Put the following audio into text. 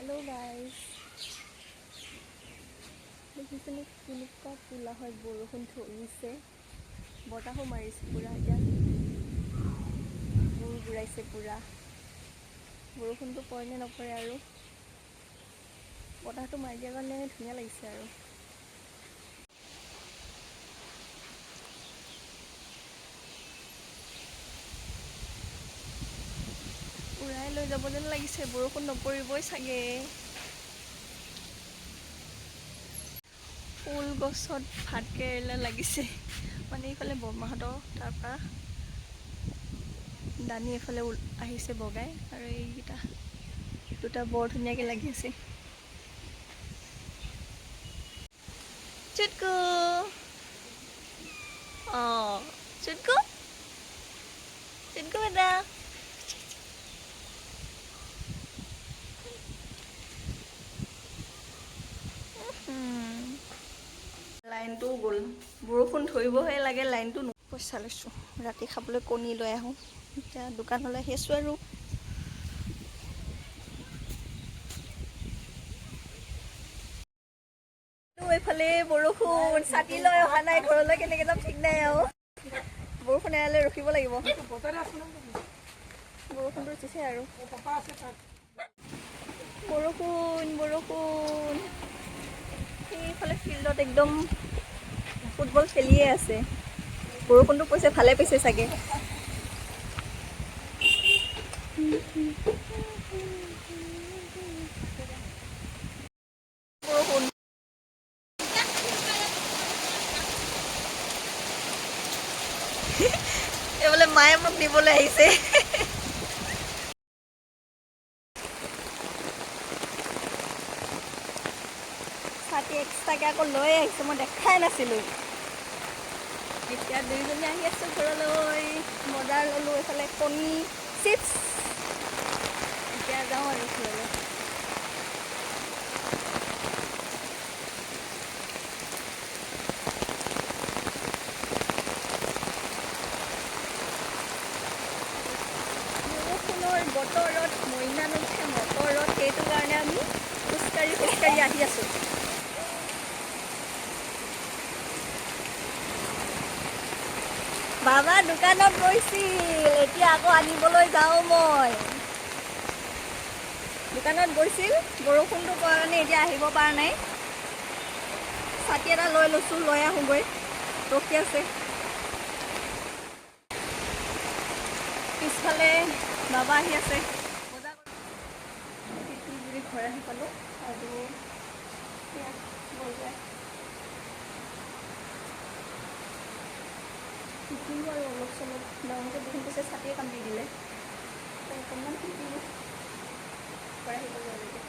hello guys দেখিছেনে কেনেকুৱা কোলা হয় বৰষুণ ধৰিছে বতাহো মাৰিছে পুৰা এতিয়া গুৰ গুৰাইছে পুৰা বৰষুণটো পৰে নে নপৰে আৰু বতাহটো মাৰি দিয়াৰ কাৰণে ধুনীয়া লাগিছে আৰু উৰাই লৈ যাব যেন লাগিছে বৰষুণ নপৰিবই চাগে ফুল গছত ভাতকেৰেলা লাগিছে মানে এইফালে বৰমাহঁতৰ তাৰপৰা দানি এফালে আহিছে বগাই আৰু এইকেইটা দুটা বৰ ধুনীয়াকৈ লাগি আছে চুটকু অঁ চুটকু চুটকু এটা লাইনটো গ'ল বৰষুণ ধৰিবহে লাগে লাইনটো পইচা লৈছোঁ ৰাতি খাবলৈ কণী লৈ আহোঁ এতিয়া দোকানলৈ আহি আছোঁ আৰু এইফালে বৰষুণ ছাতি লৈ অহা নাই ঘৰলৈ কেনেকৈ যাম ঠিক নাই আৰু বৰষুণ এৰালে ৰখিব লাগিব বৰষুণটো দিছে আৰু বৰষুণ বৰষুণ সেইফালে ফিল্ডত একদম ফুটবল খেলিয়ে আছে বৰষুণটো পৰিছে ভালে পাইছে চাগে বৰষুণ এইফালে মায়ে মোক নিবলৈ আহিছে ছাতি এক্সট্ৰাকৈ আকৌ লৈ আহিছে মই দেখাই নাছিলোঁ এতিয়া দুইজনী আহি আছোঁ ঘৰলৈ বজাৰ ল'লোঁ এইফালে কণী চিপছ এতিয়া যাওঁ আৰু ঘৰলৈ বৰষুণৰ বতৰত মইনা নুঠে মটৰত সেইটো কাৰণে আমি খোজকাঢ়ি আহি আছোঁ বাবা দোকানত গৈছিল এতিয়া আকৌ আনিবলৈ যাওঁ মই দোকানত গৈছিল বৰষুণটো পোৱাৰ কাৰণে এতিয়া আহিব পৰা নাই ছাতি এটা লৈ লৈছোঁ লৈ আহোঁগৈ ৰখি আছে পিছফালে বাবা আহি আছে বজাৰ ঘৰ আহি পালোঁ আৰু শিকিলোঁ আৰু অলপ চলপ ডাঙৰকৈ বৰষুণ পিছে ছাতিয়ে কাম দি দিলে অকণমান শিকিলোঁ ঘৰ আহি পালোঁ